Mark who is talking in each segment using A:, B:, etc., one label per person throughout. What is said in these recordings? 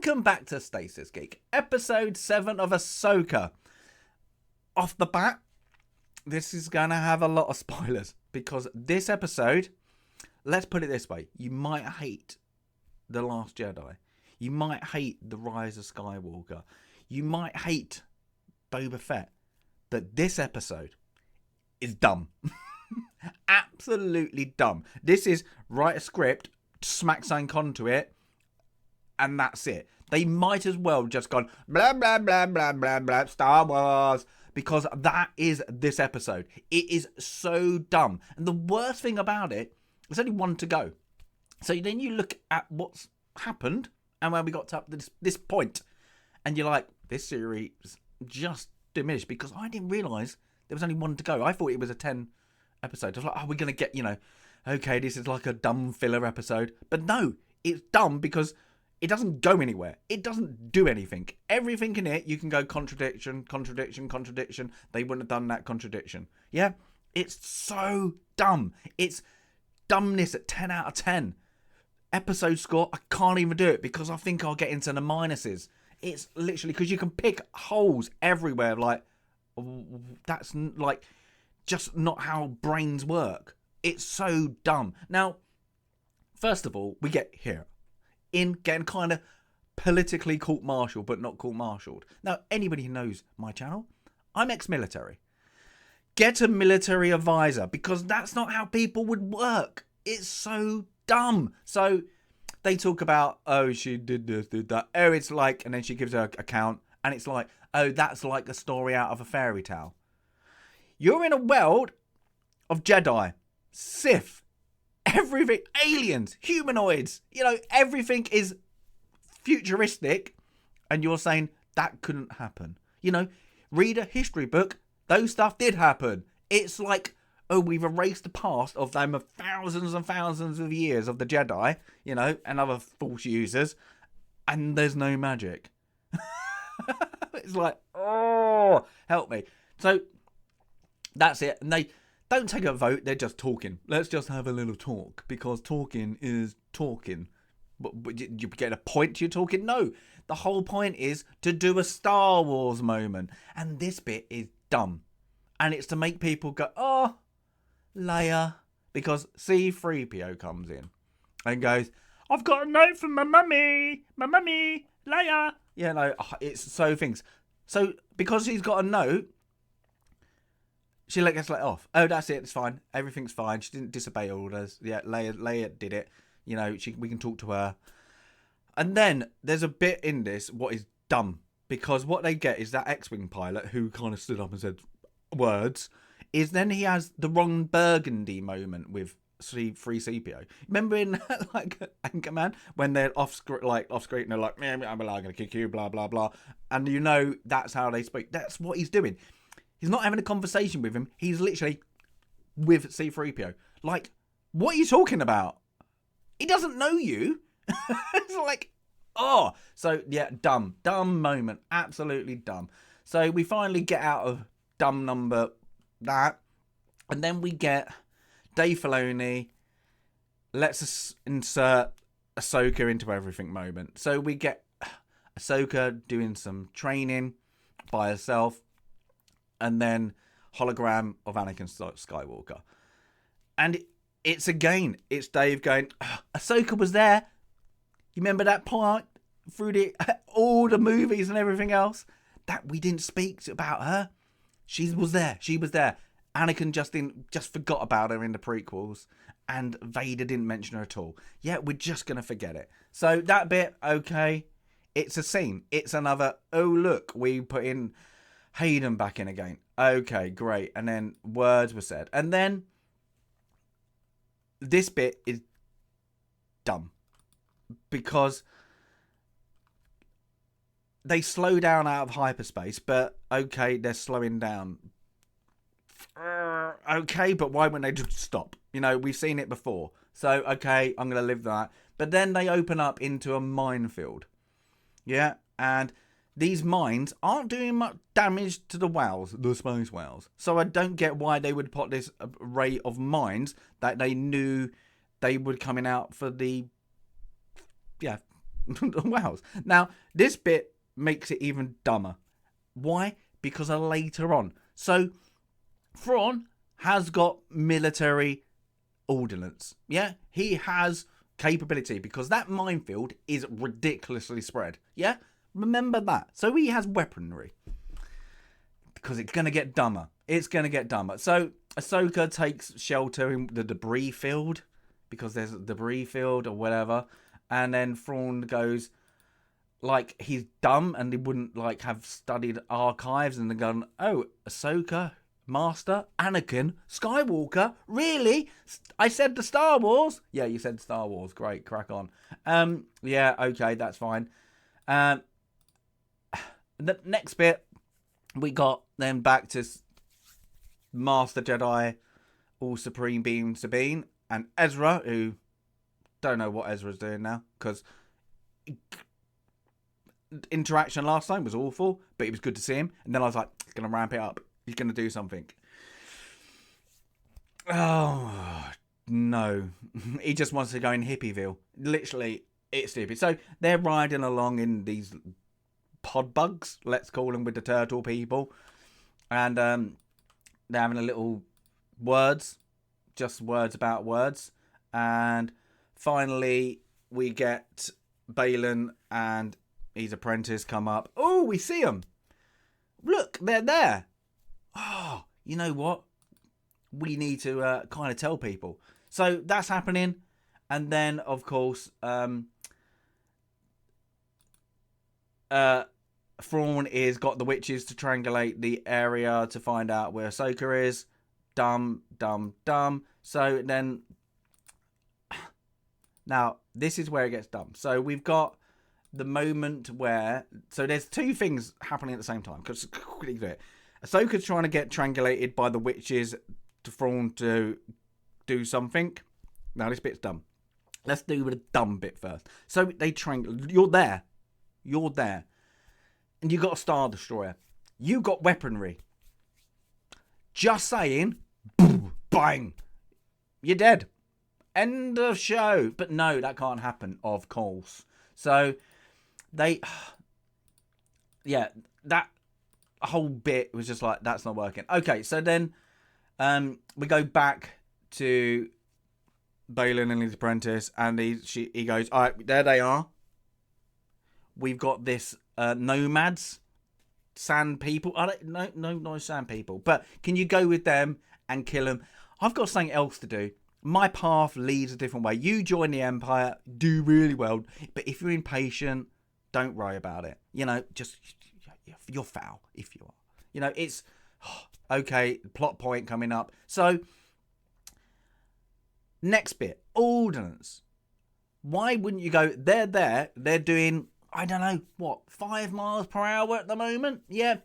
A: Welcome back to Stasis Geek, episode 7 of Ahsoka. Off the bat, this is going to have a lot of spoilers because this episode, let's put it this way, you might hate The Last Jedi. You might hate The Rise of Skywalker. You might hate Boba Fett. But this episode is dumb. Absolutely dumb. This is write a script, smack something onto it, and that's it. They might as well just gone blah blah blah blah blah blah Star Wars, because that is this episode. It is so dumb. And the worst thing about it, there's only one to go. So then you look at what's happened and where we got to up to this point, and you're like, this series just diminished, because I didn't realise there was only one to go. I thought it was a 10 episode. I was like, oh, we're going to get, okay, this is like a dumb filler episode. But no, it's dumb because it doesn't go anywhere. It doesn't do anything. Everything in it, you can go contradiction, contradiction, contradiction. They wouldn't have done that contradiction. Yeah? It's so dumb. It's dumbness at 10 out of 10. Episode score, I can't even do it because I think I'll get into the minuses. It's literally because you can pick holes everywhere. Like, that's like just not how brains work. It's so dumb. Now, first of all, we get Hera in getting kind of politically court-martialed, but not court-martialed. Now, anybody who knows my channel, I'm ex-military. Get a military advisor, because that's not how people would work. It's so dumb. So they talk about, oh, she did this, did that. Oh, it's like, and then she gives her account, and it's like, oh, that's like a story out of a fairy tale. You're in a world of Jedi, Sith, everything, aliens, humanoids, everything is futuristic, and you're saying that couldn't happen. Read a history book, those stuff did happen. It's like, oh, we've erased the past of them of thousands and thousands of years of the Jedi, and other Force users, and there's no magic. It's like, oh, help me. So that's it. And they don't take a vote, they're just talking. Let's just have a little talk, because talking is talking. But you get a point to your talking? No. The whole point is to do a Star Wars moment. And this bit is dumb. And it's to make people go, oh, Leia. Because C-3PO comes in and goes, I've got a note from my mummy, Leia. It's so things. So because she's got a note, she gets let off. Oh, that's it. It's fine. Everything's fine. She didn't disobey orders. Yeah, Leia did it. We can talk to her. And then there's a bit in this what is dumb, because what they get is that X-Wing pilot who kind of stood up and said words. Is then he has the Ron Burgundy moment with C-3PO. Remember in like Anchorman when they're off screen and they're like, I'm going to kick you, blah blah blah, and that's how they speak. That's what he's doing. He's not having a conversation with him. He's literally with C-3PO. Like, what are you talking about? He doesn't know you. It's like, oh. So, yeah, dumb. Dumb moment. Absolutely dumb. So, we finally get out of dumb number that. And then we get Dave Filoni. Let's insert Ahsoka into everything moment. So, we get Ahsoka doing some training by herself. And then hologram of Anakin Skywalker. And it's Dave going, Ahsoka was there. You remember that part through all the movies and everything else? That we didn't speak about her. She was there. Anakin just forgot about her in the prequels. And Vader didn't mention her at all. Yeah, we're just going to forget it. So that bit, okay. It's a scene. It's another, oh, look, we put in Hayden back in again. Okay, great. And then words were said. And then this bit is dumb, because they slow down out of hyperspace, but okay, they're slowing down. Okay, but why wouldn't they just stop? We've seen it before. So, okay, I'm going to live that. But then they open up into a minefield. Yeah, and these mines aren't doing much damage to the whales, the space whales. So I don't get why they would put this array of mines that they knew they were coming out for the wows. Now, this bit makes it even dumber. Why? Because of later on. So, Thrawn has got military ordnance. Yeah? He has capability because that minefield is ridiculously spread. Yeah? Remember that. So he has weaponry. Because it's going to get dumber. It's going to get dumber. So Ahsoka takes shelter in the debris field. Because there's a debris field or whatever. And then Thrawn goes, like, he's dumb and he wouldn't, like, have studied archives and then gone, oh, Ahsoka, Master, Anakin, Skywalker, really? I said the Star Wars? Yeah, you said Star Wars. Great, crack on. Yeah, okay, that's fine. The next bit, we got then back to Master Jedi, All Supreme Being Sabine, and Ezra, who don't know what Ezra's doing now, because interaction last time was awful, but it was good to see him. And then I was like, he's going to ramp it up. He's going to do something. Oh, no. He just wants to go in Hippieville. Literally, it's stupid. So they're riding along in these pod bugs, let's call them, with the turtle people. And they're having a little just words about words. And finally, we get Baylan and his apprentice come up. Oh, we see them. Look, they're there. Oh, you know what? We need to kind of tell people. So that's happening. And then, of course, Thrawn is got the witches to triangulate the area to find out where Ahsoka is. Dumb. So then, now, this is where it gets dumb. So we've got the moment where, so there's two things happening at the same time. Because quickly do it. Ahsoka's trying to get triangulated by the witches to Thrawn to do something. Now this bit's dumb. Let's do the dumb bit first. So they triangulate. You're there. And you got a Star Destroyer. You got weaponry. Just saying. Boom, bang. You're dead. End of show. But no, that can't happen, of course. So they, yeah, that whole bit was just like, that's not working. Okay, so then we go back to Baylan and his apprentice, and he goes, all right, there they are. We've got this nomads, sand people. No sand people. But can you go with them and kill them? I've got something else to do. My path leads a different way. You join the Empire, do really well. But if you're impatient, don't worry about it. You know, just, you're foul if you are. You know, it's, okay, plot point coming up. So, next bit, ordnance. Why wouldn't you go, they're there, they're doing, I don't know, what, 5 miles per hour at the moment? Yeah.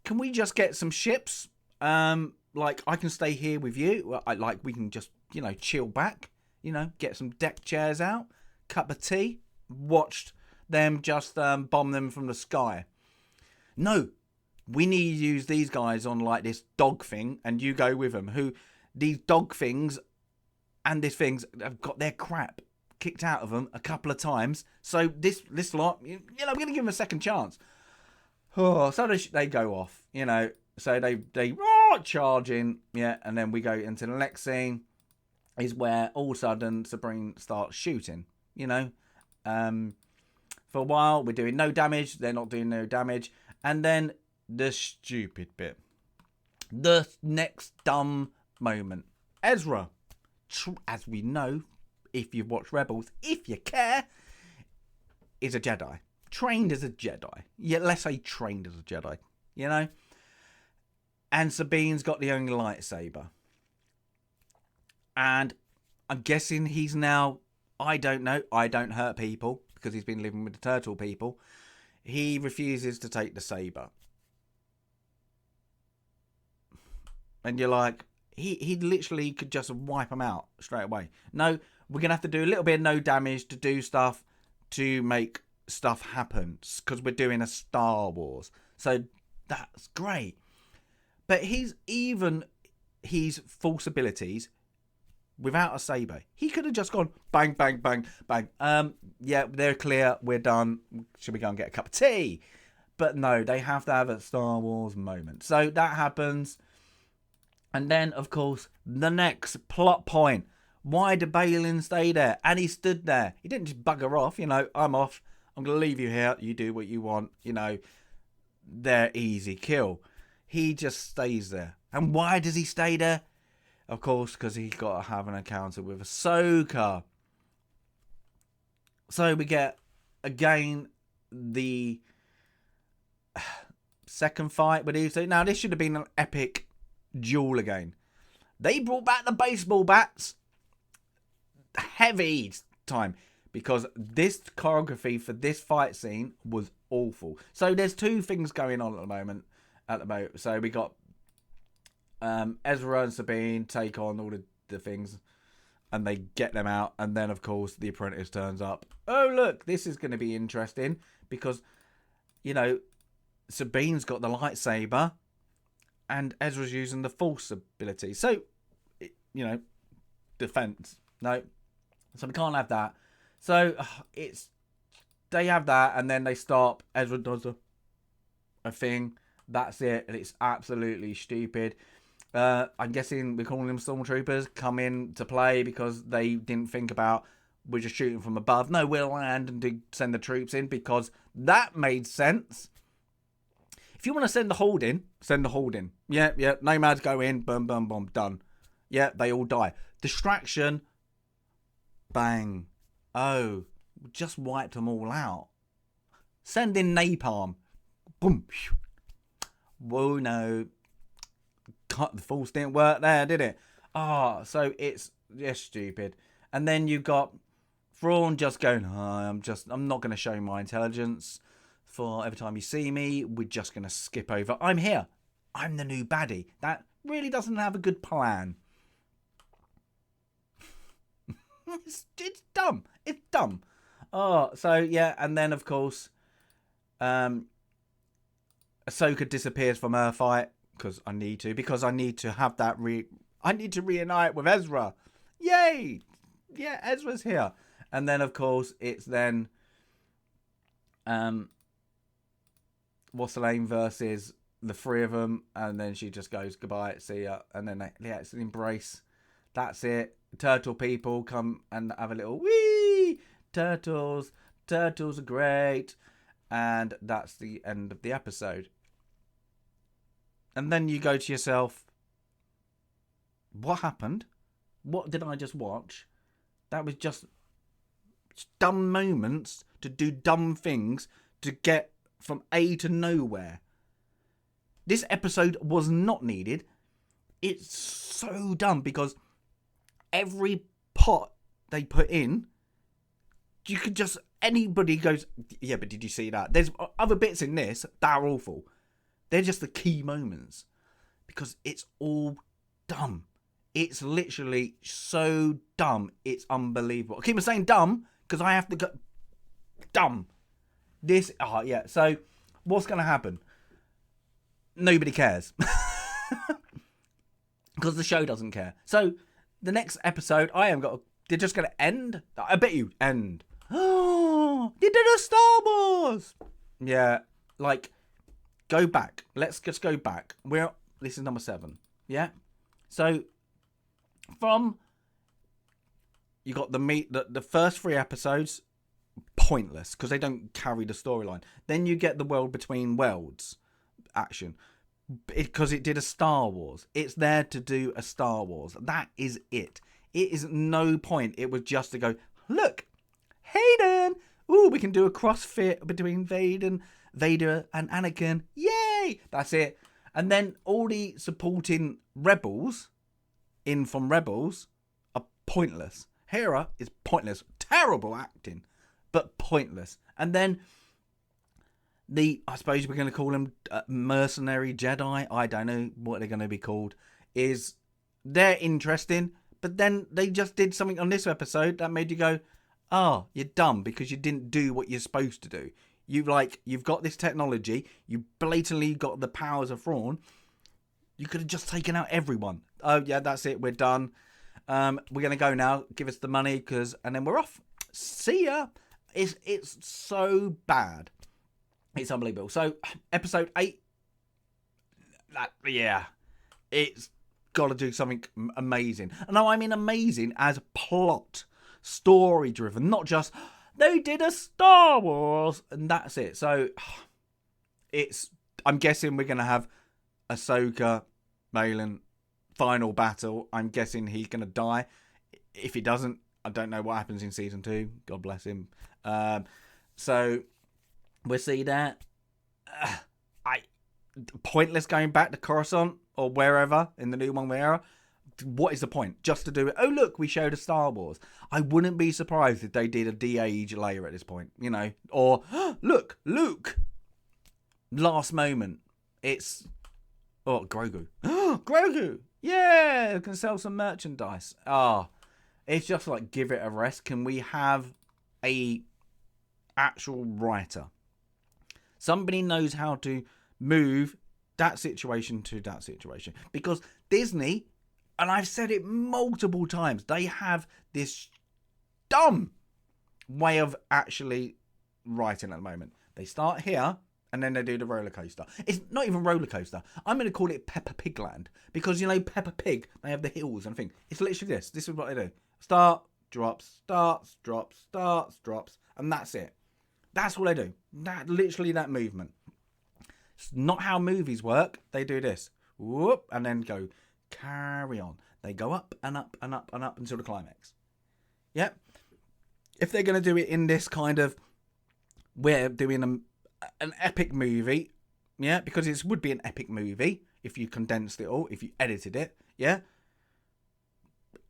A: Can we just get some ships? Like, I can stay here with you. Like, we can just, you know, chill back. You know, get some deck chairs out. Cup of tea. Watched them just bomb them from the sky. No. We need to use these guys on, like, this dog thing. And you go with them. Who, these dog things and these things have got their crap kicked out of them a couple of times. So this lot, you know, I'm going to give them a second chance. Oh, so they go off, you know. So they charge in, yeah, and then we go into the next scene is where all of a sudden Sabrine starts shooting, you know. For a while we're doing no damage, they're not doing no damage, and then the stupid bit, the next dumb moment. Ezra, as we know, if you've watched Rebels, if you care, is a Jedi, trained as a Jedi. Yeah, let's say trained as a Jedi, you know. And Sabine's got the only lightsaber. And I'm guessing he's now, I don't know, I don't hurt people, because he's been living with the turtle people. He refuses to take the saber. And you're like, he literally could just wipe them out straight away. No, we're going to have to do a little bit of no damage to do stuff to make stuff happen. Because we're doing a Star Wars. So that's great. But his false abilities, without a saber, he could have just gone bang, bang, bang, bang. yeah, they're clear, we're done. Should we go and get a cup of tea? But no, they have to have a Star Wars moment. So that happens. And then, of course, the next plot point. Why did Balin stay there? And he stood there. He didn't just bugger off. I'm off. I'm going to leave you here. You do what you want. They're easy kill. He just stays there. And why does he stay there? Of course, because he's got to have an encounter with Ahsoka. So we get, again, the second fight with these two. Now, this should have been an epic duel again. They brought back the baseball bats. Heavy time. Because this choreography for this fight scene was awful. So there's two things going on at the moment. So we got Ezra and Sabine take on all the things. And they get them out. And then, of course, the apprentice turns up. Oh, look, this is going to be interesting. Because, Sabine's got the lightsaber. And Ezra's using the Force ability. So, defense. No. So we can't have that. So, they have that. And then they stop. Ezra does a thing. That's it. And it's absolutely stupid. I'm guessing we're calling them stormtroopers come in to play because they didn't think about we're just shooting from above. No, we'll land and send the troops in because that made sense. If you want to send the hold in, send the hold in. Yeah, nomads go in, boom, boom, boom, done. Yeah, they all die. Distraction, bang. Oh, just wiped them all out. Send in napalm. Boom. Whoa, no. The Force didn't work there, did it? So it's just stupid. And then you've got Thrawn just going, I'm not going to show my intelligence for every time you see me. We're just going to skip over. I'm here. I'm the new baddie. That really doesn't have a good plan. It's dumb. It's dumb. So yeah, and then of course, Ahsoka disappears from her fight. Because I need to have that I need to reunite with Ezra. Yay! Yeah, Ezra's here. And then, of course, it's then... what's the name versus the three of them. And then she just goes, goodbye, see ya. And then, it's an embrace. That's it. Turtle people come and have a little wee! Turtles. Turtles are great. And that's the end of the episode. And then you go to yourself, what happened? What did I just watch? That was just dumb moments to do dumb things to get from A to nowhere. This episode was not needed. It's so dumb because every pot they put in, you could just, anybody goes, yeah, but did you see that? There's other bits in this that are awful. They're just the key moments because it's all dumb. It's literally so dumb. It's unbelievable. I keep on saying dumb because I have to go dumb. So what's going to happen? Nobody cares because the show doesn't care. So the next episode, they're just going to end. I bet you end. Oh, they did a Star Wars. Yeah, go back. Let's just go back. This is number 7. Yeah. So you got the first 3 episodes pointless because they don't carry the storyline. Then you get the World Between Worlds action because it did a Star Wars. It's there to do a Star Wars. That is it. It is no point. It was just to go, look, Hayden. Ooh, we can do a crossfit between Vader and Anakin. Yay! That's it. And then all the supporting rebels from Rebels are pointless. Hera is pointless. Terrible acting, but pointless. And then I suppose we're going to call them mercenary Jedi. I don't know what they're going to be called. They're interesting, but then they just did something on this episode that made you go, you're dumb because you didn't do what you're supposed to do. You've got this technology. You blatantly got the powers of Thrawn. You could have just taken out everyone. Oh, yeah, that's it. We're done. We're going to go now. Give us the money and then we're off. See ya. It's so bad. It's unbelievable. So episode 8, it's got to do something amazing. And now I mean amazing as plot, story driven, not just they did a Star Wars and that's it. So I'm guessing we're gonna have Ahsoka, Malin, final battle. I'm guessing he's gonna die. If he doesn't, I don't know what happens in season 2. God bless him. So we'll see that. Pointless going back to Coruscant or wherever in the new one. What is the point? Just to do it. Oh look, we showed a Star Wars. I wouldn't be surprised if they did a de-age layer at this point. Or look, Luke. Last moment. It's Grogu. Grogu. Yeah, can sell some merchandise. It's just like, give it a rest. Can we have a actual writer? Somebody knows how to move that situation to that situation. Because Disney, and I've said it multiple times, they have this dumb way of actually writing at the moment. They start here and then they do the roller coaster. It's not even roller coaster. I'm going to call it Peppa Pig Land. Because, Peppa Pig, they have the hills and things. It's literally this. This is what they do. Start, drops, starts, drops, starts, drops. And that's it. That's all they do. Literally that movement. It's not how movies work. They do this. Whoop, and then go, carry on. They go up and up and up and up until the climax. Yep. If they're going to do it in this kind of, we're doing an epic movie, yeah, because it would be an epic movie if you condensed it all, if you edited it, yeah.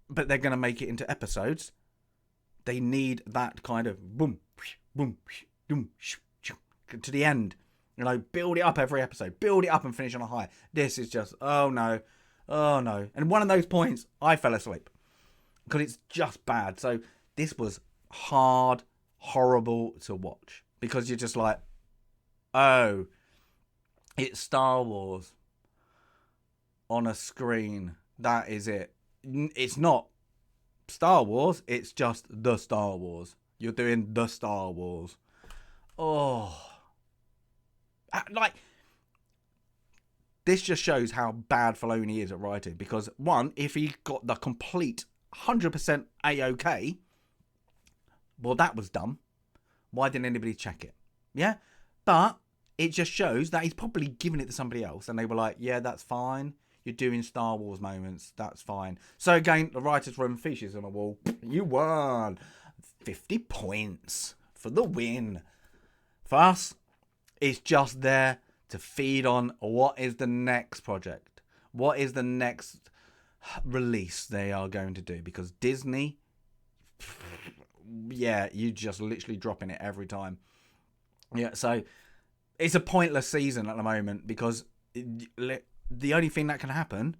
A: But they're going to make it into episodes. They need that kind of boom, boom, boom, to the end. Build it up every episode. Build it up and finish on a high. This is just, oh no. And one of those points, I fell asleep. Because it's just bad. So this was hard, horrible to watch. Because you're just like, oh, it's Star Wars on a screen. That is it. It's not Star Wars. It's just the Star Wars. You're doing the Star Wars. Oh. This just shows how bad Filoni is at writing. Because, one, if he got the complete 100% A-OK, well, that was dumb. Why didn't anybody check it? Yeah? But it just shows that he's probably given it to somebody else. And they were like, yeah, that's fine. You're doing Star Wars moments. That's fine. So, again, the writer's room features on the wall. You won. 50 points for the win. For us, it's just there to feed on what is the next project. What is the next release they are going to do. Because Disney, yeah, you just literally dropping it every time. Yeah, so it's a pointless season at the moment. Because the only thing that can happen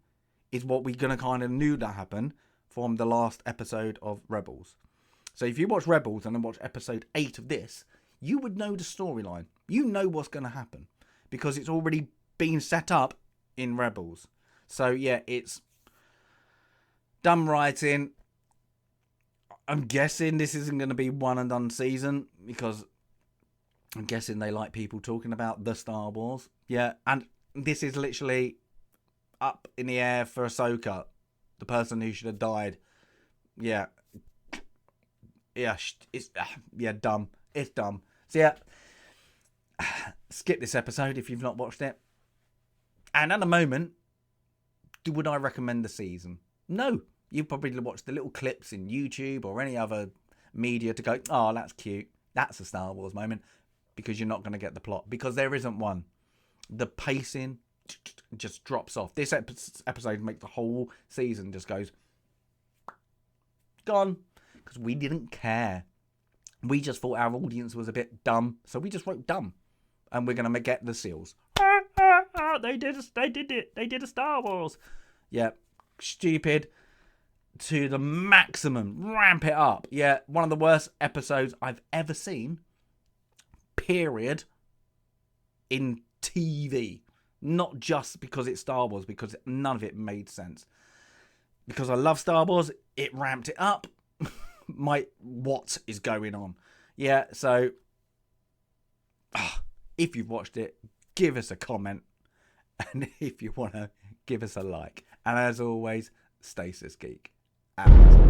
A: is what we're going to kind of knew that happened from the last episode of Rebels. So if you watch Rebels and then watch episode 8 of this, you would know the storyline. You know what's going to happen. Because it's already been set up in Rebels. So, yeah, it's dumb writing. I'm guessing this isn't going to be one and done season. Because I'm guessing they like people talking about the Star Wars. Yeah, and this is literally up in the air for Ahsoka. The person who should have died. Yeah. Yeah, it's dumb. It's dumb. So, yeah. Skip this episode if you've not watched it. And at the moment, would I recommend the season? No. You probably watch the little clips in YouTube or any other media to go, oh, that's cute. That's a Star Wars moment. Because you're not going to get the plot. Because there isn't one. The pacing just drops off. This episode makes the whole season just goes gone. Because we didn't care. We just thought our audience was a bit dumb. So we just wrote dumb. And we're going to get the seals. They did it. They did a Star Wars. Yeah. Stupid. To the maximum. Ramp it up. Yeah. One of the worst episodes I've ever seen. Period. In TV. Not just because it's Star Wars. Because none of it made sense. Because I love Star Wars. It ramped it up. What is going on? Yeah, so if you've watched it, give us a comment. And if you want to, give us a like. And as always, Stasis Geek out.